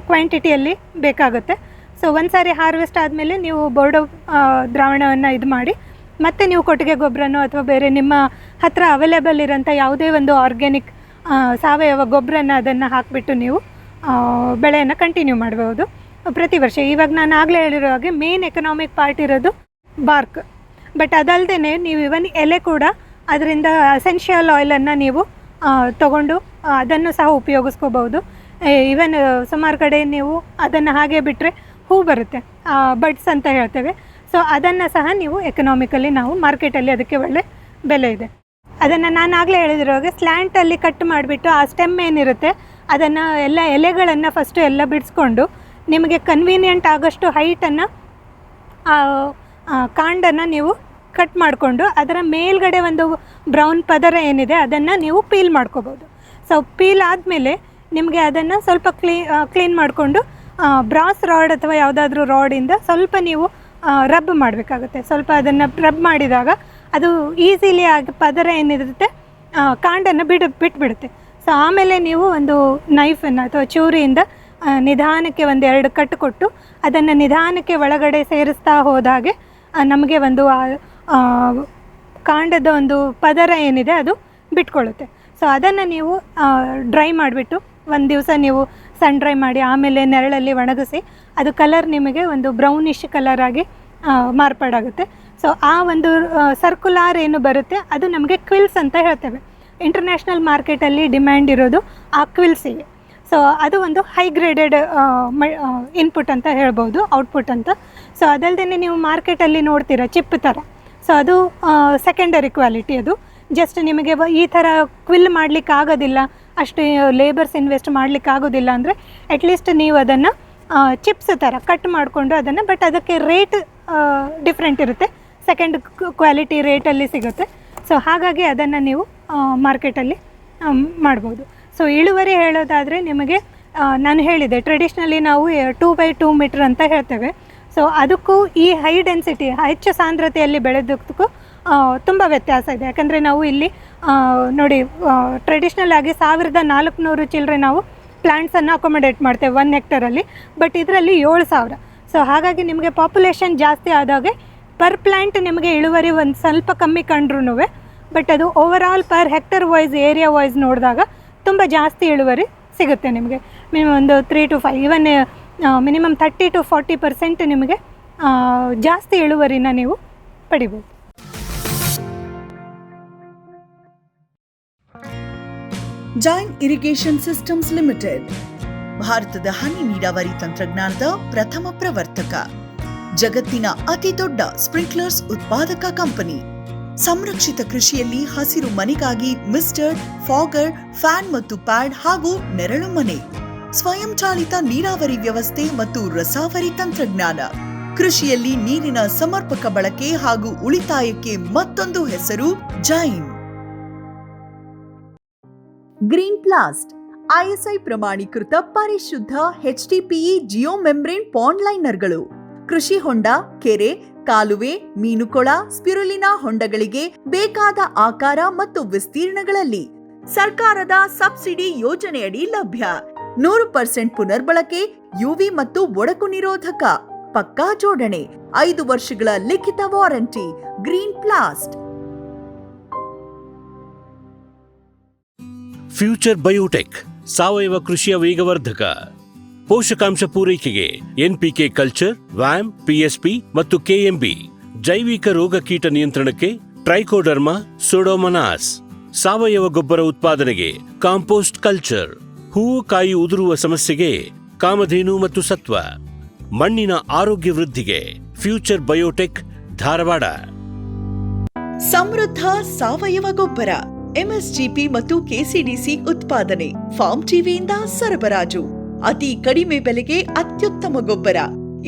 Speaker 3: ಕ್ವಾಂಟಿಟಿಯಲ್ಲಿ ಬೇಕಾಗುತ್ತೆ. ಸೊ ಒಂದು ಸಾರಿ ಹಾರ್ವೆಸ್ಟ್ ಆದಮೇಲೆ ನೀವು ಬೋರ್ಡೋ ದ್ರಾವಣವನ್ನು ಇದು ಮಾಡಿ ಮತ್ತು ನೀವು ಕೊಟ್ಟಿಗೆ ಗೊಬ್ಬರನೋ ಅಥವಾ ಬೇರೆ ನಿಮ್ಮ ಹತ್ತಿರ ಅವೈಲೇಬಲ್ ಇರೋಂಥ ಯಾವುದೇ ಒಂದು ಆರ್ಗ್ಯಾನಿಕ್ ಸಾವಯವ ಗೊಬ್ಬರನ ಅದನ್ನು ಹಾಕಿಬಿಟ್ಟು ನೀವು ಬೆಳೆಯನ್ನು ಕಂಟಿನ್ಯೂ ಮಾಡ್ಬೋದು ಪ್ರತಿ ವರ್ಷ. ಇವಾಗ ನಾನು ಆಗಲೇ ಹೇಳಿರೋ ಹಾಗೆ ಮೇನ್ ಎಕನಾಮಿಕ್ ಪಾರ್ಟ್ ಇರೋದು ಬಾರ್ಕ್, ಬಟ್ ಅದಲ್ಲದೆ ನೀವು ಇವನ್ ಎಲೆ ಕೂಡ ಅದರಿಂದ ಅಸೆನ್ಷಿಯಲ್ ಆಯಿಲನ್ನು ನೀವು ತಗೊಂಡು ಅದನ್ನು ಸಹ ಉಪಯೋಗಿಸ್ಕೋಬಹುದು. ಈವನ್ ಸುಮಾರು ಕಡೆ ನೀವು ಅದನ್ನು ಹಾಗೆ ಬಿಟ್ಟರೆ ಹೂ ಬರುತ್ತೆ, ಬಡ್ಸ್ ಅಂತ ಹೇಳ್ತೇವೆ. ಸೊ ಅದನ್ನು ಸಹ ನೀವು ಎಕನಾಮಿಕಲಿ ನಾವು ಮಾರ್ಕೆಟಲ್ಲಿ ಅದಕ್ಕೆ ಒಳ್ಳೆ ಬೆಲೆ ಇದೆ. ಅದನ್ನು ನಾನು ಆಗಲೇ ಹೇಳಿದಿರೋ ಹಾಗೆ ಸ್ಲ್ಯಾಂಟಲ್ಲಿ ಕಟ್ ಮಾಡಿಬಿಟ್ಟು ಆ ಸ್ಟೆಮ್ ಏನಿರುತ್ತೆ ಅದನ್ನು ಎಲ್ಲ ಎಲೆಗಳನ್ನು ಫಸ್ಟು ಎಲ್ಲ ಬಿಡಿಸ್ಕೊಂಡು ನಿಮಗೆ ಕನ್ವೀನಿಯೆಂಟ್ ಆಗೋಷ್ಟು ಹೈಟನ್ನು ಕಾಂಡನ್ನು ನೀವು ಕಟ್ ಮಾಡಿಕೊಂಡು ಅದರ ಮೇಲ್ಗಡೆ ಒಂದು ಬ್ರೌನ್ ಪದರ ಏನಿದೆ ಅದನ್ನು ನೀವು ಪೀಲ್ ಮಾಡ್ಕೋಬೋದು. ಸೊ ಪೀಲ್ ಆದಮೇಲೆ ನಿಮಗೆ ಅದನ್ನು ಸ್ವಲ್ಪ ಕ್ಲೀನ್ ಮಾಡಿಕೊಂಡು ಬ್ರಾಸ್ ರಾಡ್ ಅಥವಾ ಯಾವುದಾದ್ರೂ ರಾಡಿಂದ ಸ್ವಲ್ಪ ನೀವು ರಬ್ ಮಾಡಬೇಕಾಗುತ್ತೆ. ಸ್ವಲ್ಪ ಅದನ್ನು ರಬ್ ಮಾಡಿದಾಗ ಅದು ಈಸಿಲಿ ಆಗಿ ಪದರ ಏನಿರುತ್ತೆ ಕಾಂಡನ್ನು ಬಿಟ್ಬಿಡುತ್ತೆ. ಸೊ ಆಮೇಲೆ ನೀವು ಒಂದು ನೈಫನ್ನು ಅಥವಾ ಚೂರಿಯಿಂದ ನಿಧಾನಕ್ಕೆ 1-2 ಕಟ್ ಕೊಟ್ಟು ಅದನ್ನು ನಿಧಾನಕ್ಕೆ ಒಳಗಡೆ ಸೇರಿಸ್ತಾ ಹೋದಾಗೆ ನಮಗೆ ಒಂದು ಕಾಂಡದ ಒಂದು ಪದರ ಏನಿದೆ ಅದು ಬಿಟ್ಕೊಳ್ಳುತ್ತೆ. ಸೊ ಅದನ್ನು ನೀವು ಡ್ರೈ ಮಾಡಿಬಿಟ್ಟು ಒಂದು ದಿವಸ ನೀವು ಸನ್ ಡ್ರೈ ಮಾಡಿ ಆಮೇಲೆ ನೆರಳಲ್ಲಿ ಒಣಗಿಸಿ ಅದು ಕಲರ್ ನಿಮಗೆ ಒಂದು ಬ್ರೌನಿಶ್ ಕಲರಾಗಿ ಮಾರ್ಪಾಡಾಗುತ್ತೆ. ಸೊ ಆ ಒಂದು ಸರ್ಕ್ಯುಲಾರ್ ಏನು ಬರುತ್ತೆ ಅದು ನಮಗೆ ಕ್ವಿಲ್ಸ್ ಅಂತ ಹೇಳ್ತೇವೆ. ಇಂಟರ್ನ್ಯಾಷನಲ್ ಮಾರ್ಕೆಟಲ್ಲಿ ಡಿಮ್ಯಾಂಡ್ ಇರೋದು ಆ ಕ್ವಿಲ್ಸಿಗೆ. ಸೊ ಅದು ಒಂದು ಹೈ ಗ್ರೇಡೆಡ್ ಇನ್ಪುಟ್ ಅಂತ ಹೇಳ್ಬೋದು, ಔಟ್ಪುಟ್ ಅಂತ. ಸೊ ಅದಲ್ಲದೆ ನೀವು ಮಾರ್ಕೆಟಲ್ಲಿ ನೋಡ್ತೀರ ಚಿಪ್ ಥರ, ಸೊ ಅದು ಸೆಕೆಂಡರಿ ಕ್ವಾಲಿಟಿ. ಅದು ಜಸ್ಟ್ ನಿಮಗೆ ಈ ಥರ ಕ್ವಿಲ್ ಮಾಡಲಿಕ್ಕೆ ಆಗೋದಿಲ್ಲ, ಅಷ್ಟು ಲೇಬರ್ಸ್ ಇನ್ವೆಸ್ಟ್ ಮಾಡಲಿಕ್ಕೆ ಆಗೋದಿಲ್ಲ ಅಂದರೆ ಅಟ್ಲೀಸ್ಟ್ ನೀವು ಅದನ್ನು ಚಿಪ್ಸ್ ಥರ ಕಟ್ ಮಾಡಿಕೊಂಡು ಅದನ್ನು, ಬಟ್ ಅದಕ್ಕೆ ರೇಟ್ ಡಿಫ್ರೆಂಟ್ ಇರುತ್ತೆ, ಸೆಕೆಂಡ್ ಕ್ವಾಲಿಟಿ ರೇಟಲ್ಲಿ ಸಿಗುತ್ತೆ. ಸೊ ಹಾಗಾಗಿ ಅದನ್ನು ನೀವು ಮಾರ್ಕೆಟಲ್ಲಿ ಮಾಡ್ಬೋದು. ಸೊ ಇಳುವರಿ ಹೇಳೋದಾದರೆ ನಿಮಗೆ ನಾನು ಹೇಳಿದೆ ಟ್ರೆಡಿಷ್ನಲಿ ನಾವು 2x2 ಮೀಟ್ರ್ ಅಂತ ಹೇಳ್ತೇವೆ. ಸೊ ಅದಕ್ಕೂ ಈ ಹೈ ಡೆನ್ಸಿಟಿ ಹೆಚ್ಚು ಸಾಂದ್ರತೆಯಲ್ಲಿ ಬೆಳೆದಕ್ಕೂ ತುಂಬ ವ್ಯತ್ಯಾಸ ಇದೆ. ಯಾಕಂದರೆ ನಾವು ಇಲ್ಲಿ ನೋಡಿ ಟ್ರೆಡಿಷ್ನಲ್ ಆಗಿ 1400 ಚಿಲ್ಲರೆ ನಾವು ಪ್ಲ್ಯಾಂಟ್ಸನ್ನು ಅಕೊಮಡೇಟ್ ಮಾಡ್ತೇವೆ 1 ಹೆಕ್ಟರಲ್ಲಿ, ಬಟ್ ಇದರಲ್ಲಿ 7000. ಸೊ ಹಾಗಾಗಿ ನಿಮಗೆ ಪಾಪ್ಯುಲೇಷನ್ ಜಾಸ್ತಿ ಆದಾಗೆ ಪರ್ ಪ್ಲ್ಯಾಂಟ್ ನಿಮಗೆ ಇಳುವರಿ ಒಂದು ಸ್ವಲ್ಪ ಕಮ್ಮಿ ಕಂಡ್ರೂ, ಬಟ್ ಅದು overall per hectare wise area wise ನೋಡಿದಾಗ ತುಂಬ ಜಾಸ್ತಿ ಇಳುವರಿ ಸಿಗುತ್ತೆ ನಿಮಗೆ. ಮಿನಿಮಮ್ ಒಂದು 3 to 5, ಇವನ್ ಮಿನಿಮಮ್ 30 to 40% ನಿಮಗೆ ಜಾಸ್ತಿ ಇಳುವರಿನ ನೀವು ಪಡಿಬೋದು.
Speaker 8: ಜೈನ್ ಇರಿಗೇಷನ್ ಸಿಸ್ಟಮ್ಸ್ ಲಿಮಿಟೆಡ್ ಭಾರತದ ಹನಿ ನೀರಾವರಿ ತಂತ್ರಜ್ಞಾನದ ಪ್ರಥಮ ಪ್ರವರ್ತಕ, ಜಗತ್ತಿನ ಅತಿ ದೊಡ್ಡ ಸ್ಪ್ರಿಂಕ್ಲರ್ಸ್ ಉತ್ಪಾದಕ ಕಂಪನಿ. ಸಂರಕ್ಷಿತ ಕೃಷಿಯಲ್ಲಿ ಹಸಿರು ಮನೆಗಾಗಿ ಮಿಸ್ಟರ್, ಫಾಗರ್, ಫ್ಯಾನ್ ಮತ್ತು ಪ್ಯಾಡ್ ಹಾಗೂ ನೆರಳು ಮನೆ, ಸ್ವಯಂಚಾಲಿತ ನೀರಾವರಿ ವ್ಯವಸ್ಥೆ ಮತ್ತು ರಸಾವರಿ ತಂತ್ರಜ್ಞಾನ. ಕೃಷಿಯಲ್ಲಿ ನೀರಿನ ಸಮರ್ಪಕ ಬಳಕೆ ಹಾಗೂ ಉಳಿತಾಯಕ್ಕೆ ಮತ್ತೊಂದು ಹೆಸರು ಜೈನ್. ಗ್ರೀನ್ ಪ್ಲಾಸ್ಟ್ ISI ಪ್ರಮಾಣೀಕೃತ ಪರಿಶುದ್ಧ HDPE ಜಿಯೋ ಮೆಂಬ್ರೇನ್ ಪಾಂಡ್ ಲೈನರ್ಗಳು. ಕೃಷಿ ಹೊಂಡ, ಕೆರೆ, ಕಾಲುವೆ, ಮೀನುಕೊಳ, ಸ್ಪಿರುಲಿನಾ ಹೊಂಡಗಳಿಗೆ ಬೇಕಾದ ಆಕಾರ ಮತ್ತು ವಿಸ್ತೀರ್ಣಗಳಲ್ಲಿ ಸರ್ಕಾರದ ಸಬ್ಸಿಡಿ ಯೋಜನೆಯಡಿ ಲಭ್ಯ. 100% ಪುನರ್ಬಳಕೆ, UV ಮತ್ತು ಒಡಕು ನಿರೋಧಕ, ಪಕ್ಕಾ ಜೋಡಣೆ, 5 ವರ್ಷಗಳ ಲಿಖಿತ ವಾರಂಟಿ. ಗ್ರೀನ್ ಪ್ಲಾಸ್ಟ್.
Speaker 1: ಫ್ಯೂಚರ್ ಬಯೋಟೆಕ್ ಸಾವಯವ ಕೃಷಿಯ ವೇಗವರ್ಧಕ. ಪೋಷಕಾಂಶ ಪೂರೈಕೆಗೆ ಎನ್ಪಿಕೆ ಕಲ್ಚರ್, ವ್ಯಾಮ್, ಪಿಎಸ್ಪಿ ಮತ್ತು ಕೆಎಂಬಿ. ಜೈವಿಕ ರೋಗ ಕೀಟ ನಿಯಂತ್ರಣಕ್ಕೆ ಟ್ರೈಕೋಡರ್ಮಾ, ಸೂಡೋಮನಾಸ್. ಸಾವಯವ ಗೊಬ್ಬರ ಉತ್ಪಾದನೆಗೆ ಕಾಂಪೋಸ್ಟ್ ಕಲ್ಚರ್. ಹೂವು ಕಾಯಿ ಉದುರುವ ಸಮಸ್ಯೆಗೆ ಕಾಮಧೇನು ಮತ್ತು ಸತ್ವ. ಮಣ್ಣಿನ ಆರೋಗ್ಯ ವೃದ್ಧಿಗೆ ಫ್ಯೂಚರ್ ಬಯೋಟೆಕ್, ಧಾರವಾಡ.
Speaker 8: ಸಮೃದ್ಧ ಸಾವಯವ ಗೊಬ್ಬರ, ಎಂಎಸ್ಜಿಪಿ ಮತ್ತು ಕೆಸಿಡಿಸಿ ಉತ್ಪಾದನೆ, ಫಾರ್ಮ್ ಟಿವಿಯಿಂದ ಸರಬರಾಜು. ಅತಿ ಕಡಿಮೆ ಬೆಲೆಗೆ ಅತ್ಯುತ್ತಮ ಗೊಬ್ಬರ.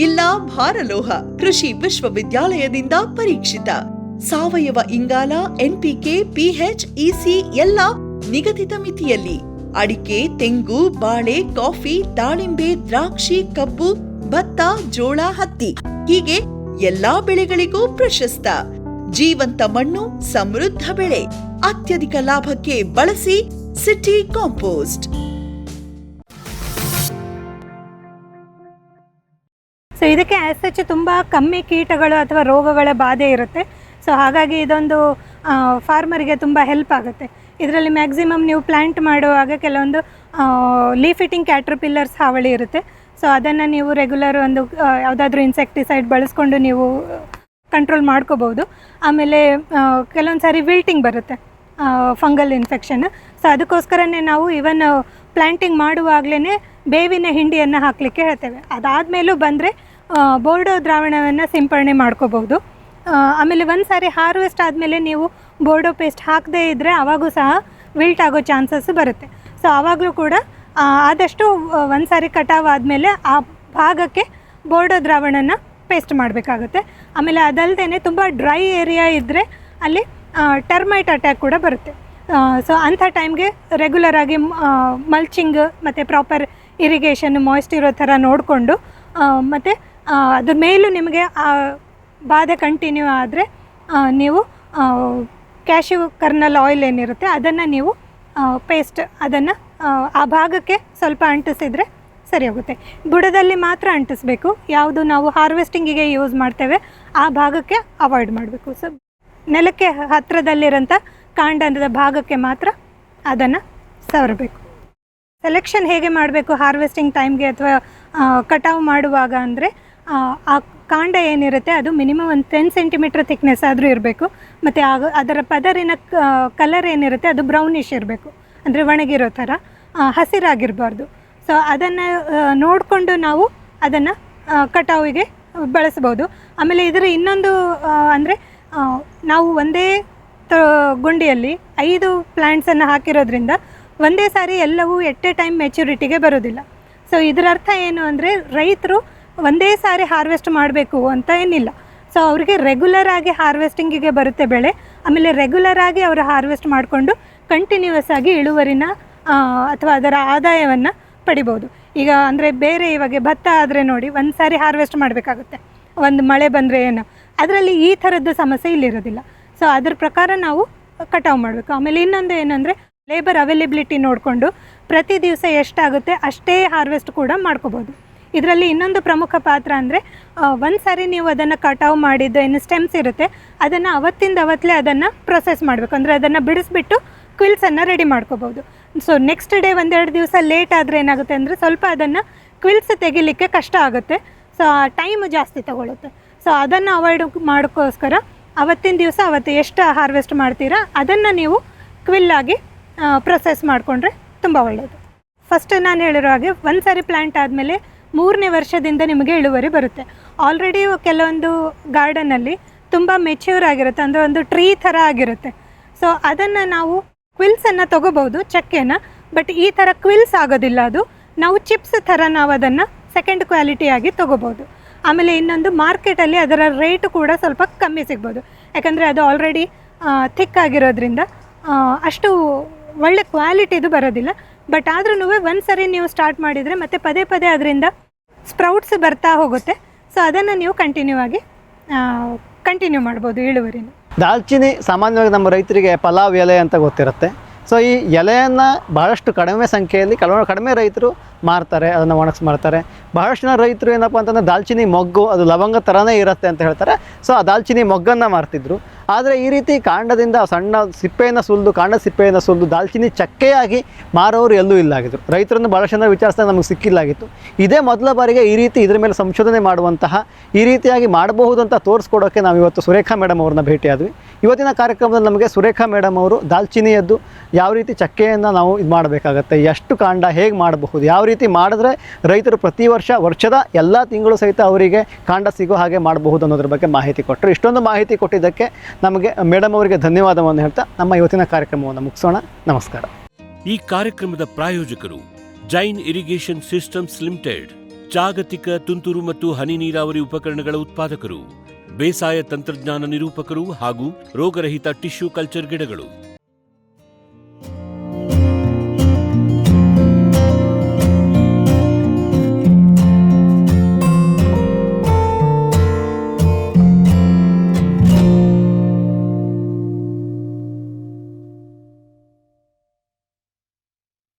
Speaker 8: ಇಲ್ಲ ಭಾರಲೋಹ, ಕೃಷಿ ವಿಶ್ವವಿದ್ಯಾಲಯದಿಂದ ಪರೀಕ್ಷಿತ. ಸಾವಯವ ಇಂಗಾಲ, ಎನ್ಪಿಕೆ, ಪಿಎಚ್, ಇಸಿ ಎಲ್ಲ ನಿಗದಿತ ಮಿತಿಯಲ್ಲಿ. ಅಡಿಕೆ, ತೆಂಗು, ಬಾಳೆ, ಕಾಫಿ, ದಾಳಿಂಬೆ, ದ್ರಾಕ್ಷಿ, ಕಬ್ಬು, ಭತ್ತ, ಜೋಳ, ಹತ್ತಿ ಹೀಗೆ ಎಲ್ಲಾ ಬೆಳೆಗಳಿಗೂ ಪ್ರಶಸ್ತ. ಜೀವಂತ ಮಣ್ಣು, ಸಮೃದ್ಧ ಬೆಳೆ. ಅತ್ಯಧಿಕ ಲಾಭಕ್ಕೆ ಬಳಸಿ ಸಿಟಿ ಕಾಂಪೋಸ್ಟ್.
Speaker 3: ಸೊ ಇದಕ್ಕೆ ಆ್ಯಸ್ ತುಂಬ ಕಮ್ಮಿ ಕೀಟಗಳು ಅಥವಾ ರೋಗಗಳ ಬಾಧೆ ಇರುತ್ತೆ. ಸೊ ಹಾಗಾಗಿ ಇದೊಂದು ಫಾರ್ಮರಿಗೆ ತುಂಬ ಹೆಲ್ಪ್ ಆಗುತ್ತೆ. ಇದರಲ್ಲಿ ಮ್ಯಾಕ್ಸಿಮಮ್ ನೀವು ಪ್ಲ್ಯಾಂಟ್ ಮಾಡುವಾಗ ಕೆಲವೊಂದು ಲೀಫ್ ಈಟಿಂಗ್ ಕ್ಯಾಟ್ರಪಿಲ್ಲರ್ಸ್ ಹಾವಳಿ ಇರುತ್ತೆ. ಸೊ ಅದನ್ನು ನೀವು ರೆಗ್ಯುಲರ್ ಒಂದು ಯಾವುದಾದ್ರೂ ಇನ್ಸೆಕ್ಟಿಸೈಡ್ ಬಳಸ್ಕೊಂಡು ನೀವು ಕಂಟ್ರೋಲ್ ಮಾಡ್ಕೋಬೋದು. ಆಮೇಲೆ ಕೆಲವೊಂದು ಸಾರಿ ವಿಲ್ಟಿಂಗ್ ಬರುತ್ತೆ, ಫಂಗಲ್ ಇನ್ಫೆಕ್ಷನ್. ಸೊ ಅದಕ್ಕೋಸ್ಕರನೇ ನಾವು ಇವನ್ ಪ್ಲ್ಯಾಂಟಿಂಗ್ ಮಾಡುವಾಗಲೇ ಬೇವಿನ ಹಿಂಡಿಯನ್ನು ಹಾಕಲಿಕ್ಕೆ ಹೇಳ್ತೇವೆ. ಅದಾದಮೇಲೂ ಬಂದರೆ ಬೋರ್ಡೋ ದ್ರಾವಣವನ್ನು ಸಿಂಪಡಣೆ ಮಾಡ್ಕೋಬೋದು. ಆಮೇಲೆ ಒಂದು ಸಾರಿ ಹಾರ್ವೆಸ್ಟ್ ಆದಮೇಲೆ ನೀವು ಬೋರ್ಡೋ ಪೇಸ್ಟ್ ಹಾಕದೇ ಇದ್ದರೆ ಆವಾಗೂ ಸಹ ವಿಲ್ಟ್ ಆಗೋ ಚಾನ್ಸಸ್ ಬರುತ್ತೆ. ಸೊ ಆವಾಗಲೂ ಕೂಡ ಆದಷ್ಟು ಒಂದು ಸಾರಿ ಕಟಾವು ಆದಮೇಲೆ ಆ ಭಾಗಕ್ಕೆ ಬೋರ್ಡೋ ದ್ರಾವಣನ ಪೇಸ್ಟ್ ಮಾಡಬೇಕಾಗುತ್ತೆ. ಆಮೇಲೆ ಅದಲ್ಲದೆ ತುಂಬ ಡ್ರೈ ಏರಿಯಾ ಇದ್ದರೆ ಅಲ್ಲಿ ಟರ್ಮೈಟ್ ಅಟ್ಯಾಕ್ ಕೂಡ ಬರುತ್ತೆ. ಸೊ ಅಂಥ ಟೈಮ್ಗೆ ರೆಗ್ಯುಲರಾಗಿ ಮಲ್ಚಿಂಗ್ ಮತ್ತು ಪ್ರಾಪರ್ ಇರಿಗೇಷನ್, ಮಾಯ್ಸ್ಟ್ ಇರೋ ಥರ ನೋಡಿಕೊಂಡು ಮತ್ತು ಅದ್ರ ಮೇಲೂ ನಿಮಗೆ ಆ ಬಾಧೆ ಕಂಟಿನ್ಯೂ ಆದರೆ ನೀವು ಕ್ಯಾಶ್ಯೂ ಕರ್ನಲ್ ಆಯಿಲ್ ಏನಿರುತ್ತೆ ಅದನ್ನು ನೀವು ಪೇಸ್ಟ್ ಅದನ್ನು ಆ ಭಾಗಕ್ಕೆ ಸ್ವಲ್ಪ ಅಂಟಿಸಿದರೆ ಸರಿ ಹೋಗುತ್ತೆ. ಬುಡದಲ್ಲಿ ಮಾತ್ರ ಅಂಟಿಸ್ಬೇಕು. ಯಾವುದು ನಾವು ಹಾರ್ವೆಸ್ಟಿಂಗಿಗೆ ಯೂಸ್ ಮಾಡ್ತೇವೆ ಆ ಭಾಗಕ್ಕೆ ಅವಾಯ್ಡ್ ಮಾಡಬೇಕು. ಸೊ ನೆಲಕ್ಕೆ ಹತ್ತಿರದಲ್ಲಿರೋಂಥ ಕಾಂಡದ ಭಾಗಕ್ಕೆ ಮಾತ್ರ ಅದನ್ನು ಸವರಬೇಕು. ಸೆಲೆಕ್ಷನ್ ಹೇಗೆ ಮಾಡಬೇಕು ಹಾರ್ವೆಸ್ಟಿಂಗ್ ಟೈಮ್ಗೆ ಅಥವಾ ಕಟಾವು ಮಾಡುವಾಗ ಅಂದರೆ ಆ ಕಾಂಡ ಏನಿರುತ್ತೆ ಅದು ಮಿನಿಮಮ್ ಒಂದು 10 ಸೆಂಟಿಮೀಟ್ರ್ ಥಿಕ್ನೆಸ್ ಆದರೂ ಇರಬೇಕು. ಮತ್ತು ಅದರ ಪದರಿನ ಕಲರ್ ಏನಿರುತ್ತೆ ಅದು ಬ್ರೌನಿಶ್ ಇರಬೇಕು, ಅಂದರೆ ಒಣಗಿರೋ ಥರ, ಹಸಿರಾಗಿರಬಾರ್ದು. ಸೊ ಅದನ್ನು ನೋಡಿಕೊಂಡು ನಾವು ಅದನ್ನು ಕಟಾವಿಗೆ ಬಳಸ್ಬೋದು. ಆಮೇಲೆ ಇದರ ಇನ್ನೊಂದು ಅಂದರೆ ನಾವು ಒಂದೇ ಗುಂಡಿಯಲ್ಲಿ 5 ಪ್ಲ್ಯಾಂಟ್ಸನ್ನು ಹಾಕಿರೋದ್ರಿಂದ ಒಂದೇ ಸಾರಿ ಎಲ್ಲವೂ ಎಟ್ ಎ ಟೈಮ್ ಮೆಚುರಿಟಿಗೆ ಬರೋದಿಲ್ಲ. ಸೊ ಇದರ ಅರ್ಥ ಏನು ಅಂದರೆ ರೈತರು ಒಂದೇ ಸಾರಿ ಹಾರ್ವೆಸ್ಟ್ ಮಾಡಬೇಕು ಅಂತ ಏನಿಲ್ಲ. ಸೊ ಅವರಿಗೆ ರೆಗ್ಯುಲರ್ ಆಗಿ ಹಾರ್ವೆಸ್ಟಿಂಗಿಗೆ ಬರುತ್ತೆ ಬೆಳೆ. ಆಮೇಲೆ ರೆಗ್ಯುಲರ್ ಆಗಿ ಅವರು ಹಾರ್ವೆಸ್ಟ್ ಮಾಡಿಕೊಂಡು ಕಂಟಿನ್ಯೂಯಸ್ ಆಗಿ ಇಳುವರಿನ ಅಥವಾ ಅದರ ಆದಾಯವನ್ನು ಪಡಿಬೋದು. ಈಗ ಅಂದರೆ ಬೇರೆ ಇವಾಗ ಭತ್ತ ಆದರೆ ನೋಡಿ ಒಂದು ಸಾರಿ ಹಾರ್ವೆಸ್ಟ್ ಮಾಡಬೇಕಾಗುತ್ತೆ, ಒಂದು ಮಳೆ ಬಂದರೆ ಏನೋ, ಅದರಲ್ಲಿ ಈ ಥರದ್ದು ಸಮಸ್ಯೆ ಇಲ್ಲಿರೋದಿಲ್ಲ. ಸೊ ಅದ್ರ ಪ್ರಕಾರ ನಾವು ಕಟಾವು ಮಾಡಬೇಕು. ಆಮೇಲೆ ಇನ್ನೊಂದು ಏನಂದರೆ ಲೇಬರ್ ಅವೈಲೇಬಿಲಿಟಿ ನೋಡಿಕೊಂಡು ಪ್ರತಿ ದಿವಸ ಎಷ್ಟಾಗುತ್ತೆ ಅಷ್ಟೇ ಹಾರ್ವೆಸ್ಟ್ ಕೂಡ ಮಾಡ್ಕೋಬೋದು. ಇದರಲ್ಲಿ ಇನ್ನೊಂದು ಪ್ರಮುಖ ಪಾತ್ರ ಅಂದರೆ ಒಂದು ಸಾರಿ ನೀವು ಅದನ್ನು ಕಟಾವು ಮಾಡಿದ್ದು ಏನು ಸ್ಟೆಮ್ಸ್ ಇರುತ್ತೆ ಅದನ್ನು ಅವತ್ತೇ ಅದನ್ನು ಪ್ರೊಸೆಸ್ ಮಾಡಬೇಕು. ಅಂದರೆ ಅದನ್ನು ಬಿಡಿಸ್ಬಿಟ್ಟು ಕ್ವಿಲ್ಸನ್ನು ರೆಡಿ ಮಾಡ್ಕೋಬೋದು. ಸೊ ನೆಕ್ಸ್ಟ್ ಡೇ 1-2 ದಿವಸ ಲೇಟ್ ಆದರೆ ಏನಾಗುತ್ತೆ ಅಂದರೆ ಸ್ವಲ್ಪ ಅದನ್ನು ಕ್ವಿಲ್ಸ್ ತೆಗಿಲಿಕ್ಕೆ ಕಷ್ಟ ಆಗುತ್ತೆ. ಸೊ ಆ ಟೈಮ್ ಜಾಸ್ತಿ ತಗೊಳುತ್ತೆ. ಸೊ ಅದನ್ನು ಅವಾಯ್ಡ್ ಮಾಡೋಕ್ಕೋಸ್ಕರ ಅವತ್ತಿನ ದಿವಸ ಅವತ್ತು ಎಷ್ಟು ಹಾರ್ವೆಸ್ಟ್ ಮಾಡ್ತೀರಾ ಅದನ್ನು ನೀವು ಕ್ವಿಲ್ಲಾಗಿ ಪ್ರೊಸೆಸ್ ಮಾಡಿಕೊಂಡ್ರೆ ತುಂಬ ಒಳ್ಳೆಯದು. ಫಸ್ಟ್ ನಾನು ಹೇಳಿರೋ ಹಾಗೆ ಒಂದು ಸಾರಿ ಪ್ಲ್ಯಾಂಟ್ ಆದಮೇಲೆ 3ನೇ ವರ್ಷದಿಂದ ನಿಮಗೆ ಇಳುವರಿ ಬರುತ್ತೆ. ಆಲ್ರೆಡಿ ಕೆಲವೊಂದು ಗಾರ್ಡನಲ್ಲಿ ತುಂಬ ಮೆಚ್ಯೂರ್ ಆಗಿರುತ್ತೆ, ಅಂದರೆ ಒಂದು ಟ್ರೀ ಥರ ಆಗಿರುತ್ತೆ. ಸೊ ಅದನ್ನು ನಾವು ಕ್ವಿಲ್ಸನ್ನು ತೊಗೋಬೋದು, ಚಕ್ಕೆನ. ಬಟ್ ಈ ಥರ ಕ್ವಿಲ್ಸ್ ಆಗೋದಿಲ್ಲ, ಅದು ನಾವು ಚಿಪ್ಸ್ ಥರ ನಾವು ಅದನ್ನು ಸೆಕೆಂಡ್ ಕ್ವಾಲಿಟಿಯಾಗಿ ತೊಗೋಬೋದು. ಆಮೇಲೆ ಇನ್ನೊಂದು ಮಾರ್ಕೆಟಲ್ಲಿ ಅದರ ರೇಟು ಕೂಡ ಸ್ವಲ್ಪ ಕಮ್ಮಿ ಸಿಗ್ಬೋದು, ಯಾಕಂದರೆ ಅದು ಆಲ್ರೆಡಿ ಥಿಕ್ ಆಗಿರೋದ್ರಿಂದ ಅಷ್ಟು ಒಳ್ಳೆ ಕ್ವಾಲಿಟಿದು ಬರೋದಿಲ್ಲ. ಬಟ್ ಆದ್ರೂ ಒಂದು ಸರಿ ನೀವು ಸ್ಟಾರ್ಟ್ ಮಾಡಿದರೆ ಮತ್ತೆ ಪದೇ ಪದೇ ಅದರಿಂದ ಸ್ಪ್ರೌಟ್ಸ್ ಬರ್ತಾ ಹೋಗುತ್ತೆ. ಸೊ ಅದನ್ನು ನೀವು ಕಂಟಿನ್ಯೂ ಮಾಡ್ಬೋದು ಇಳುವರಿನ.
Speaker 2: ದಾಲ್ಚಿನ್ನಿ ಸಾಮಾನ್ಯವಾಗಿ ನಮ್ಮ ರೈತರಿಗೆ ಪಲಾವ್ ಎಲೆ ಅಂತ ಗೊತ್ತಿರುತ್ತೆ. ಸೊ ಈ ಎಲೆಯನ್ನು ಬಹಳಷ್ಟು ಕಡಿಮೆ ಸಂಖ್ಯೆಯಲ್ಲಿ ಕಡಿಮೆ ರೈತರು ಮಾರ್ತಾರೆ, ಅದನ್ನು ಒಣಗಿಸಿ ಮಾರ್ತಾರೆ. ಬಹಳಷ್ಟು ಜನ ರೈತರು ಏನಪ್ಪ ಅಂತಂದರೆ ದಾಲ್ಚಿನ್ನಿ ಮೊಗ್ಗು ಅದು ಲವಂಗ ಥರನೇ ಇರುತ್ತೆ ಅಂತ ಹೇಳ್ತಾರೆ. ಸೊ ಆ ದಾಲ್ಚಿನ್ನಿ ಮೊಗ್ಗನ್ನು ಮಾರ್ತಿದ್ರು. ಆದರೆ ಈ ರೀತಿ ಕಾಂಡದಿಂದ ಸಣ್ಣ ಸಿಪ್ಪೆಯನ್ನು ಸುಲಿದು ಕಾಂಡ ಸಿಪ್ಪೆಯನ್ನು ಸುಲಿದು ದಾಲ್ಚಿನ್ನಿ ಚಕ್ಕೆಯಾಗಿ ಮಾರೋರು ಎಲ್ಲೂ ಇಲ್ಲಾಗಿದ್ರು. ರೈತರನ್ನು ಭಾಳಷ್ಟು ಜನ ವಿಚಾರಿಸಿದಾಗ ನಮಗೆ ಸಿಕ್ಕಿಲ್ಲಾಗಿತ್ತು. ಇದೇ ಮೊದಲ ಬಾರಿಗೆ ಈ ರೀತಿ ಇದರ ಮೇಲೆ ಸಂಶೋಧನೆ ಮಾಡುವಂತಹ, ಈ ರೀತಿಯಾಗಿ ಮಾಡಬಹುದು ಅಂತ ತೋರಿಸ್ಕೊಡೋಕ್ಕೆ ನಾವು ಇವತ್ತು ಸುರೇಖಾ ಮೇಡಮ್ ಅವ್ರನ್ನ ಭೇಟಿಯಾದ್ವಿ. ಇವತ್ತಿನ ಕಾರ್ಯಕ್ರಮದಲ್ಲಿ ನಮಗೆ ಸುರೇಖಾ ಮೇಡಮ್ ಅವರು ದಾಲ್ಚಿನ್ನಿಯದ್ದು ಯಾವ ರೀತಿ ಚಕ್ಕೆಯನ್ನು ನಾವು ಇದು ಮಾಡಬೇಕಾಗತ್ತೆ, ಎಷ್ಟು ಕಾಂಡ ಹೇಗೆ ಮಾಡಬಹುದು, ಯಾವ ರೀತಿ ಮಾಡಿದ್ರೆ ರೈತರು ಪ್ರತಿ ವರ್ಷದ ಎಲ್ಲ ತಿಂಗಳು ಸಹಿತ ಅವರಿಗೆ ಕಾಂಡ ಸಿಗೋ ಹಾಗೆ ಮಾಡಬಹುದು ಅನ್ನೋದ್ರ ಬಗ್ಗೆ ಮಾಹಿತಿ ಕೊಟ್ಟರು. ಇಷ್ಟೊಂದು ಮಾಹಿತಿ ಕೊಟ್ಟಿದ್ದಕ್ಕೆ ನಮಗೆ ಮೇಡಮ್ ಅವರಿಗೆ ಧನ್ಯವಾದವನ್ನು ಹೇಳ್ತಾ ನಮ್ಮ ಇವತ್ತಿನ ಕಾರ್ಯಕ್ರಮವನ್ನು ಮುಗಿಸೋಣ. ನಮಸ್ಕಾರ.
Speaker 1: ಈ ಕಾರ್ಯಕ್ರಮದ ಪ್ರಾಯೋಜಕರು ಜೈನ್ ಇರಿಗೇಷನ್ ಸಿಸ್ಟಮ್ಸ್ ಲಿಮಿಟೆಡ್, ಜಾಗತಿಕ ತುಂತುರು ಮತ್ತು ಹನಿ ನೀರಾವರಿ ಉಪಕರಣಗಳ ಉತ್ಪಾದಕರು, ಬೇಸಾಯ ತಂತ್ರಜ್ಞಾನ ನಿರೂಪಕರು ಹಾಗೂ ರೋಗರಹಿತ ಟಿಶ್ಯೂ ಕಲ್ಚರ್ ಗಿಡಗಳು.